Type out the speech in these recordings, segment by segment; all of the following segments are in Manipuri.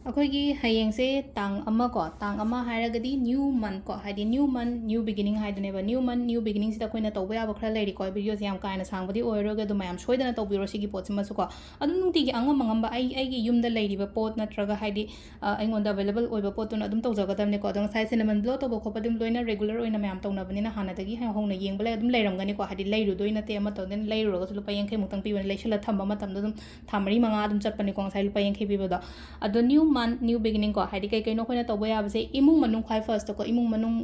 ꯑꯩꯈꯣꯏꯒꯤ ꯍꯌꯦꯡꯁꯦ ꯇꯥꯡ ꯑꯃ ꯀꯣ ꯇꯥꯡ ꯑꯃ ꯍꯥꯏꯔꯒꯗꯤ ꯅ꯭ꯌꯨ ꯃꯟ ꯀꯣ ꯍꯥꯏꯗꯤ ꯅ꯭ꯌꯨ ꯃꯟ ꯅ꯭ꯌꯨ ꯕꯤꯒꯤꯅꯤꯡ ꯍꯥꯏꯗꯨꯅꯦꯕ ꯅ꯭ꯌꯨ ꯃꯟ ꯅ꯭ꯌꯨ ꯕꯤꯒꯤꯅꯤꯡꯁꯤꯗ ꯑꯩꯈꯣꯏꯅ ꯇꯧꯕ ꯌꯥꯕ ꯈꯔ ꯂꯩꯔꯤꯀꯣ ꯚꯤꯗꯤꯑꯣꯁꯦ ꯌꯥꯝ ꯀꯥꯏꯅ ꯁꯥꯡꯕꯗꯤ ꯑꯣꯏꯔꯣꯏꯒ ꯑꯗꯨꯝ ꯃꯌꯥꯝ ꯁꯣꯏꯗꯅ ꯇꯧꯕꯤꯔꯣ ꯁꯤꯒꯤ ꯄꯣꯠꯁꯤꯃꯁꯨ ꯀꯣ ꯑꯗꯨꯝ ꯅꯨꯡꯇꯤꯒꯤ ꯑꯉꯝ ꯑꯉꯝꯕ ꯑꯩꯒꯤ ꯌꯨꯝꯗ ꯂꯩꯔꯤꯕ ꯄꯣꯠ ꯅꯠꯇ꯭ꯔꯒ ꯍꯥꯏꯗꯤ ꯑꯩꯉꯣꯟꯗ ꯑꯦꯕꯥꯏꯂꯦꯕꯜ ꯑꯣꯏꯕ ꯄꯣꯠꯇꯨꯅ ꯑꯗꯨꯝ ꯇꯧꯖꯒꯗꯕꯅꯤꯀꯣ ꯑꯗꯣ ꯉꯁꯥꯏ ꯁꯤꯅꯃꯟ ꯕ꯭ꯂꯣ ꯇꯧꯕ ꯈꯣꯠꯄ ꯑꯗꯨꯝ ꯂꯣꯏꯅ ꯔꯦꯒꯨꯂꯔ ꯑꯣꯏꯅ ꯃꯌꯥꯝ ꯇꯧꯅꯕꯅꯤꯅ ꯍꯥꯟꯅꯗꯒꯤ ꯍꯧꯅ ꯌꯦꯡꯕ ꯑꯗꯨꯝ ꯂꯩꯔꯝꯒꯅꯤꯀꯣ ꯍꯥꯏꯗꯤ ꯂꯩꯔꯨꯗꯣꯏ ꯅꯠꯇꯦ ꯑꯃ ꯇꯧꯗꯣꯏꯅ ꯂꯩꯔꯨꯔꯒꯁꯨ ꯂꯨꯄꯥ 50ꯃꯨꯛꯇꯪ ꯄꯤꯕꯅꯤ ꯂꯩꯁꯤꯜꯂ ꯊꯝꯕ ꯃꯇꯝꯗ ꯑꯗꯨꯝ ꯊꯥ 4-5 ꯑꯗꯨꯝ ꯆꯠꯄꯅꯤꯀꯣ ꯉꯁꯥꯏ ꯂꯨꯄꯥ 50 ꯄꯤꯕꯗꯣ ꯑꯗꯣ ꯅ꯭ꯌꯨ ꯃꯟ ꯅ꯭ꯌꯨ ꯕꯤꯒꯤꯅꯤꯡ ꯀꯣ ꯍꯥꯏꯗꯤ ꯀꯩꯅꯣ ꯑꯩꯈꯣꯏꯅ ꯇꯧꯕ ꯌꯥꯕꯁꯦ ꯏꯃꯨꯡ ꯃꯅꯨꯡ ꯈ꯭ꯋꯥꯏ ꯐꯥꯔꯁꯇꯀꯣ ꯏꯃꯨꯡ ꯃꯅꯨꯡ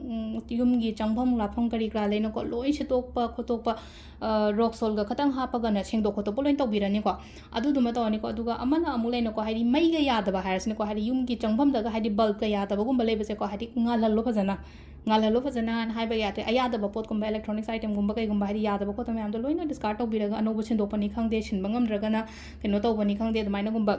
ꯌꯨꯝꯒꯤ ꯆꯪꯐꯝ ꯂꯥꯛꯐꯝ ꯀꯔꯤ ꯀꯔꯥ ꯂꯩꯅꯀꯣ ꯂꯣꯏ ꯁꯤꯠꯇꯣꯛꯄ ꯈꯣꯠꯇꯣꯛꯄ ꯔꯣꯛ ꯁꯣꯜꯒ ꯈꯇꯪ ꯍꯥꯞꯄꯒꯅ ꯁꯦꯡꯗꯣꯛ ꯈꯣꯠꯇꯣꯛꯄ ꯂꯣꯏꯅ ꯇꯧꯕꯤꯔꯅꯤꯀꯣ ꯑꯗꯨꯗꯨꯃ ꯇꯧꯔꯅꯤꯀꯣ ꯑꯗꯨꯒ ꯑꯃꯅ ꯑꯃꯨꯛ ꯂꯩꯅꯀꯣ ꯍꯥꯏꯗꯤ ꯃꯩꯒ ꯌꯥꯗꯕ ꯍꯥꯏꯔꯁꯤꯅꯀꯣ ꯍꯥꯏꯗꯤ ꯌꯨꯝꯒꯤ ꯆꯪꯐꯝꯗꯒ ꯍꯥꯏꯗꯤ ꯕꯜꯕꯀ ꯌꯥꯗꯕꯒꯨꯝꯕ ꯂꯩꯕꯁꯦꯀꯣ ꯍꯥꯏꯗꯤ ꯉꯥꯜꯍꯜꯂꯣ ꯐꯖꯅ ꯉꯥꯜꯍꯜꯂꯣ ꯐꯖꯅ ꯍꯥꯏꯕ ꯌꯥꯗ꯭ꯔꯦ ꯑꯌꯥꯗꯕ ꯄꯣꯠꯀꯨꯝꯕ ꯑꯦꯂꯦꯛꯇ꯭ꯔꯣꯅꯤꯛꯁ ꯑꯥꯏꯇꯦꯝꯒꯨꯝꯕ ꯀꯩꯒꯨꯝꯕ ꯍꯥꯏꯗꯤ ꯌꯥꯗꯕ ꯈꯣꯠꯇꯕ ꯃꯌꯥꯝꯗꯣ ꯂꯣꯏꯅ ꯗꯤꯁꯀꯥꯔꯠ ꯇꯧꯕꯤꯔꯒ ꯑꯅꯧꯕ ꯁꯤꯟꯗꯣꯛꯄꯅꯤ ꯈꯪꯗꯦ ꯁꯤꯟꯕ ꯉꯝꯗ꯭ꯔꯒꯅ ꯀꯩꯅꯣ ꯇꯧꯕꯅꯤ ꯈꯪꯗꯦ ꯑꯗꯨꯃꯥꯏꯅꯒꯨꯝꯕ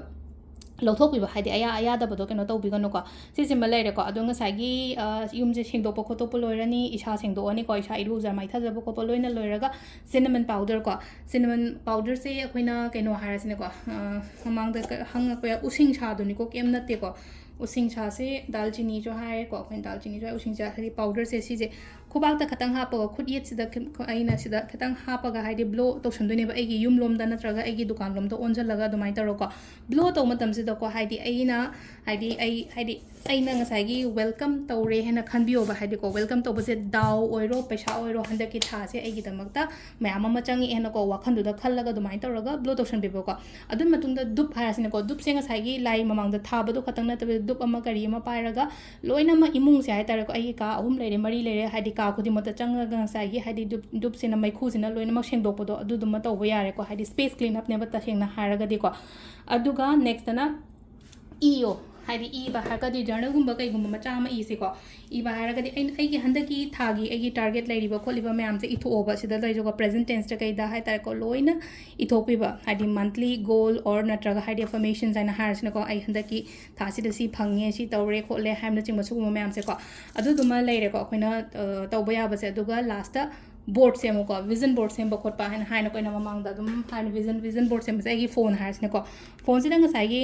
ꯂꯧꯊꯣꯛꯄꯤꯕ ꯍꯥꯏꯗꯤ ꯑꯌꯥꯗꯕꯗꯣ ꯀꯩꯅꯣ ꯇꯧꯕꯤꯒꯅꯨꯀꯣ ꯁꯤꯁꯤꯃ ꯂꯩꯔꯦꯀꯣ ꯑꯗꯣ ꯉꯁꯥꯏꯒꯤ ꯌꯨꯝꯁꯦ ꯁꯦꯡꯗꯣꯛꯄ ꯈꯣꯠꯇꯣꯛꯄ ꯂꯣꯏꯔꯅꯤ ꯏꯁꯥ ꯁꯦꯡꯗꯣꯛꯑꯅꯤꯀꯣ ꯏꯁꯥ ꯏꯔꯨꯖ ꯃꯥꯏꯊꯖꯕ ꯈꯣꯠꯄ ꯂꯣꯏꯅ ꯂꯣꯏꯔꯒ ꯁꯤꯅꯃꯟ ꯄꯥꯎꯗꯔ ꯀꯣ ꯁꯤꯅꯃꯟ ꯄꯥꯎꯗꯔꯁꯦ ꯑꯩꯈꯣꯏꯅ ꯀꯩꯅꯣ ꯍꯥꯏꯔꯁꯤꯅꯦꯀꯣ ꯃꯃꯥꯡꯗ ꯍꯪꯉꯛꯄ ꯎꯁꯤꯡ ꯁꯥꯗꯨꯅꯤꯀꯣ ꯀꯩꯝ ꯅꯠꯇꯦꯀꯣ ꯎꯁꯤꯡ ꯁꯥꯁꯦ ꯗꯥꯜꯆꯤꯅꯤꯁꯨ ꯍꯥꯏꯔꯦꯀꯣ ꯑꯩꯈꯣꯏꯅ ꯗꯥꯜꯆꯤꯅꯤꯁꯨ ꯍꯥꯏ ꯎꯁꯤꯡ ꯁꯥ ꯍꯥꯏꯗꯤ ꯄꯥꯎꯗꯔꯁꯦ ꯁꯤꯁꯦ ꯈꯨꯕꯥꯛꯇ ꯈꯇꯪ ꯍꯥꯞꯄꯒ ꯈꯨꯠ ꯌꯦꯠꯁꯤꯗ ꯑꯩꯅ ꯁꯤꯗ ꯈꯤꯇꯪ ꯍꯥꯞꯄꯒ ꯍꯥꯏꯗꯤ ꯕ꯭ꯂꯣ ꯇꯧꯁꯟꯗꯣꯏꯅꯦꯕ ꯑꯩꯒꯤ ꯌꯨꯝꯂꯣꯝꯗ ꯅꯠꯇ꯭ꯔꯒ ꯑꯩꯒꯤ ꯗꯨꯀꯥꯟꯂꯣꯝꯗ ꯑꯣꯟꯁꯤꯜꯂꯒ ꯑꯗꯨꯃꯥꯏꯅ ꯇꯧꯔꯣꯀꯣ ꯕ꯭ꯂꯣ ꯇꯧꯕ ꯃꯇꯝꯁꯤꯗꯀꯣ ꯍꯥꯏꯗꯤ ꯑꯩꯅ ꯉꯁꯥꯏꯒꯤ ꯋꯦꯜꯀꯝ ꯇꯧꯔꯦ ꯍꯥꯏꯅ ꯈꯟꯕꯤꯌꯣꯕ ꯍꯥꯏꯗꯤꯀꯣ ꯋꯦꯜꯀꯝ ꯇꯧꯕꯁꯦ ꯗꯥꯎ ꯑꯣꯏꯔꯣ ꯄꯩꯁꯥ ꯑꯣꯏꯔꯣ ꯍꯟꯗꯛꯀꯤ ꯊꯥꯁꯦ ꯑꯩꯒꯤꯗꯃꯛꯇ ꯃꯌꯥꯝ ꯑꯃ ꯆꯪꯉꯛꯑꯦꯅꯀꯣ ꯋꯥꯈꯟꯗꯨꯗ ꯈꯜꯂꯒ ꯑꯗꯨꯃꯥꯏꯅ ꯇꯧꯔꯒ ꯕ꯭ꯂꯣ ꯇꯧꯁꯟꯕꯤꯕꯀꯣ ꯑꯗꯨꯒꯤ ꯃꯇꯨꯡꯗ ꯗꯨꯞ ꯍꯥꯏꯔꯁꯤꯅꯦꯀோ ꯗꯨꯞꯁꯦ ꯉꯁꯥꯏꯒꯤ ꯂꯥꯏ ꯃꯃꯥꯡꯗ ꯊꯥꯕꯗꯣ ꯈꯇꯪ ꯅꯠꯇꯕꯤꯗ ꯗꯨꯞ ꯑꯃ ꯀꯔꯤ ꯑꯃ ꯄꯥꯏꯔꯒ ꯂꯣꯏꯅꯃꯛ ꯏꯃꯨꯡꯁꯦ ꯍꯥꯏꯇꯥꯔꯦꯀꯣ ꯑꯩꯒꯤ ꯀꯥ 3 ꯂꯩꯔꯦ 4 ꯂꯩꯔꯦ ꯍꯥꯏꯗꯤ ꯀꯥ ꯈꯨꯗꯤꯡꯃꯛꯇ ꯆꯪꯉꯒ ꯉꯁꯥꯏꯒꯤ ꯍꯥꯏꯗꯤ ꯗꯨꯞꯁꯤꯅ ꯃꯩꯈꯨꯁꯤꯅ ꯂꯣꯏꯅꯃꯛ ꯁꯦꯡꯗꯣꯛꯄꯗꯣ ꯑꯗꯨꯗꯨꯃ ꯇꯧꯕ ꯌꯥꯔꯦꯀꯣ ꯍꯥꯏꯗꯤ ꯁ꯭ꯄꯦꯁ ꯀ꯭ꯂꯤꯟ ꯑꯞꯅꯦꯕ ꯇꯁꯦꯡꯅ ꯍꯥꯏꯔꯒꯗꯤꯀꯣ ꯑꯗꯨꯒ ꯅꯦꯛꯁꯇꯅ ꯏꯌꯣ ꯍꯥꯏꯗꯤ ꯏꯕ ꯍꯥꯏꯔꯒꯗꯤ ꯖꯔꯅꯦꯜꯒꯨꯝꯕ ꯀꯩꯒꯨꯝꯕ ꯃꯆꯥ ꯑꯃ ꯏꯁꯤꯀꯣ ꯏꯕ ꯍꯥꯏꯔꯒꯗꯤ ꯑꯩꯒꯤ ꯍꯟꯗꯛꯀꯤ ꯊꯥꯒꯤ ꯑꯩꯒꯤ ꯇꯥꯔꯒꯦꯠ ꯂꯩꯔꯤꯕ ꯈꯣꯠꯂꯤꯕ ꯃꯌꯥꯝꯁꯦ ꯏꯊꯣꯛꯑꯣꯕ ꯁꯤꯗ ꯂꯩꯔꯤꯕ ꯄ꯭ꯔꯦꯖꯦꯟ ꯇꯦꯟꯁꯇ ꯀꯩꯗ ꯍꯥꯏꯇꯥꯔꯦꯀꯣ ꯂꯣꯏꯅ ꯏꯊꯣꯛꯄꯤꯕ ꯍꯥꯏꯗꯤ ꯃꯟꯊꯂꯤ ꯒꯣꯜ ꯑꯣꯔ ꯅꯠꯇ꯭ꯔꯒ ꯍꯥꯏꯗꯤ ꯑꯐꯔꯃꯦꯁꯟꯁ ꯍꯥꯏꯅ ꯍꯥꯏꯔꯁꯤꯅꯀꯣ ꯑꯩ ꯍꯟꯗꯛꯀꯤ ꯊꯥꯁꯤꯗ ꯁꯤ ꯐꯪꯉꯦ ꯁꯤ ꯇꯧꯔꯦ ꯈꯣꯠꯂꯦ ꯍꯥꯏꯕꯅꯆꯤꯡꯕ ꯁꯤꯒꯨꯝꯕ ꯃꯌꯥꯝꯁꯦꯀꯣ ꯑꯗꯨꯗꯨꯃ ꯂꯩꯔꯦꯀꯣ ꯑꯩꯈꯣꯏꯅ ꯇꯧꯕ ꯌꯥꯕꯁꯦ ꯑꯗꯨꯒ ꯂꯥꯁꯇ ꯕꯣꯔꯗ ꯁꯦꯝꯃꯨꯀꯣ ꯚꯤꯖꯟ ꯕꯣꯔꯗ ꯁꯦꯝꯕ ꯈꯣꯠꯄ ꯍꯥꯏꯅ ꯑꯩꯈꯣꯏꯅ ꯃꯃꯥꯡꯗ ꯑꯗꯨꯝ ꯍꯥꯏꯅ ꯚꯤꯖꯟ ꯕꯣꯔꯗ ꯁꯦꯝꯕꯁꯦ ꯑꯩꯒꯤ ꯐꯣꯟ ꯍꯥꯏꯔꯁꯤꯅꯦꯀꯣ ꯐꯣꯟꯁꯤꯗ ꯉꯁꯥꯏꯒꯤ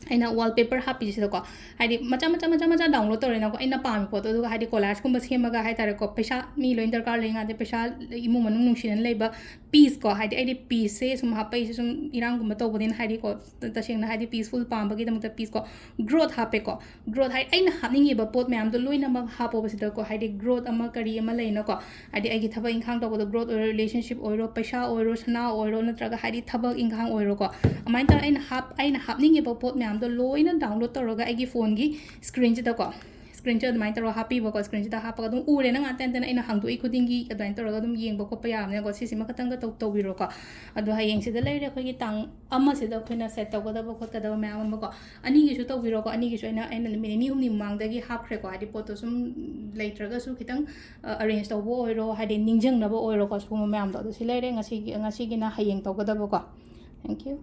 ꯑꯩꯅ ꯋꯥꯜꯄꯦꯄꯔ ꯍꯥꯞꯄꯤꯁꯤꯗꯀꯣ ꯍꯥꯏꯗꯤ ꯃꯆꯥ ꯗꯥꯎꯟꯂꯣꯗ ꯇꯧꯔꯦꯅꯀꯣ ꯑꯩꯅ ꯄꯥꯝꯃꯤ ꯄꯣꯠꯇꯣ ꯑꯗꯨꯒ ꯍꯥꯏꯗꯤ ꯀꯣꯂꯥꯖꯀꯨꯝꯕ ꯁꯦꯝꯃꯒ ꯍꯥꯏꯇꯥꯔꯦꯀꯣ ꯄꯩꯁꯥ ꯃꯤ ꯂꯣꯏꯅ ꯗꯔꯀꯥꯔ ꯂꯩꯉꯥꯗꯤ ꯄꯩꯁꯥ ꯏꯃꯨꯡ ꯃꯅꯨꯡ ꯅꯨꯡꯁꯤꯅꯅ ꯂꯩꯕ ꯄꯤꯁꯀꯣ ꯍꯥꯏꯗꯤ ꯑꯩꯗꯤ ꯄꯤꯁꯁꯦ ꯁꯨꯝ ꯍꯥꯞꯄꯛꯏꯁꯦ ꯁꯨꯝ ꯏꯔꯥꯡꯒꯨꯝꯕ ꯇꯧꯕꯅꯤꯅ ꯍꯥꯏꯗꯤꯀꯣ ꯇꯁꯦꯡꯅ ꯍꯥꯏꯗꯤ ꯄꯤꯁꯐꯨꯜ ꯄꯥꯝꯕꯒꯤꯗꯃꯛꯇ ꯄꯤꯁꯀꯣ ꯒ꯭ꯔꯣꯠ ꯍꯥꯞꯄꯦꯀꯣ ꯒ꯭ꯔꯣꯠ ꯍꯥꯏꯗꯤ ꯑꯩꯅ ꯍꯥꯞꯅꯤꯡꯉꯤꯕ ꯄꯣꯠ ꯃꯌꯥꯝꯗꯣ ꯂꯣꯏꯅꯃꯛ ꯍꯥꯞꯄꯣꯕꯁꯤꯗꯀꯣ ꯍꯥꯏꯗꯤ ꯒ꯭ꯔꯣꯠ ꯑꯃ ꯀꯔꯤ ꯑꯃ ꯂꯩꯅꯀꯣ ꯍꯥꯏꯗꯤ ꯑꯩꯒꯤ ꯊꯕꯛ ꯏꯪꯈꯥꯡ ꯇꯧꯕꯗ ꯒ꯭ꯔꯣꯠ ꯑꯣꯏꯔꯣ ꯔꯤꯂꯦꯁꯟꯁꯤꯞ ꯑꯣꯏꯔꯣ ꯄꯩꯁꯥ ꯑꯣꯏꯔꯣ ꯁꯅꯥ ꯑꯣꯏꯔꯣ ꯅꯠꯇ꯭ꯔꯒ ꯍꯥꯏꯗꯤ ꯊꯕꯛ ꯏꯪꯈꯥꯡ ꯑꯣꯏꯔꯣꯀꯣ ꯑꯗꯨꯃꯥꯏꯅ ꯇꯧꯔ ꯑꯩꯅ ꯍꯥꯞꯅꯤꯡꯉꯤꯕ ꯄꯣꯠ ꯃꯌꯥꯝꯗꯣ ꯂꯣꯏꯅ ꯗꯥꯎꯟꯂꯣꯗ ꯇꯧꯔꯒ ꯑꯩꯒꯤ ꯐꯣꯟꯒꯤ ꯁ꯭ꯀ꯭ꯔꯤꯟꯁꯤꯗꯀꯣ ꯁ꯭ꯀ꯭ꯔꯤꯟꯁꯦ ꯑꯗꯨꯃꯥꯏꯅ ꯇꯧꯔꯒ ꯍꯥꯞꯄꯤꯕꯀꯣ ꯁ꯭ꯀ꯭ꯔꯤꯟꯁꯤꯗ ꯍꯥꯞꯄꯒ ꯑꯗꯨꯝ ꯎꯔꯦꯅ ꯉꯥꯛꯇꯅ ꯑꯩꯅ ꯍꯥꯡꯗꯣꯛꯏ ꯈꯨꯗꯤꯡꯒꯤ ꯑꯗꯨꯃꯥꯏꯅ ꯇꯧꯔꯒ ꯑꯗꯨꯝ ꯌꯦꯡꯕ ꯈꯣꯠꯄ ꯌꯥꯕꯅꯤꯅꯀꯣ ꯁꯤꯁꯤꯃ ꯈꯇꯪꯒ ꯇꯧꯕꯤꯔꯣꯀꯣ ꯑꯗꯣ ꯍꯌꯦꯡꯁꯤꯗ ꯂꯩꯔꯦ ꯑꯩꯈꯣꯏꯒꯤ ꯇꯥꯡ ꯑꯃꯁꯤꯗ ꯑꯩꯈꯣꯏꯅ ꯁꯦꯠ ꯇꯧꯒꯗꯕ ꯈꯣꯠꯀꯗꯕ ꯃꯌꯥꯝ ꯑꯃꯀꯣ ꯑꯅꯤꯒꯤꯁꯨ ꯇꯧꯕꯤꯔꯣꯀꯣ ꯑꯅꯤꯒꯤꯁꯨ ꯑꯩꯅ ꯅꯨꯃꯤꯠ 2-3 ꯃꯃꯥꯡꯗꯒꯤ ꯍꯥꯞꯈ꯭ꯔꯦꯀꯣ ꯍꯥꯏꯗꯤ ꯄꯣꯠꯇꯣ ꯁꯨꯝ ꯂꯩꯇ꯭ꯔꯒꯁꯨ ꯈꯤꯇꯪ ꯑꯔꯦꯟꯖ ꯇꯧꯕ ꯑꯣꯏꯔꯣ ꯍꯥꯏꯗꯤ ꯅꯤꯡꯁꯤꯡꯅꯕ ꯑꯣꯏꯔꯣꯀꯣ ꯁꯤꯒꯨꯝꯕ ꯃꯌꯥꯝꯗꯣ ꯑꯗꯣ ꯁꯤ ꯂꯩꯔꯦ ꯉꯁꯤꯒꯤꯅ ꯍꯌꯦꯡ ꯇꯧꯒꯗꯕꯀꯣ ꯊꯦꯡꯛ ꯌꯨ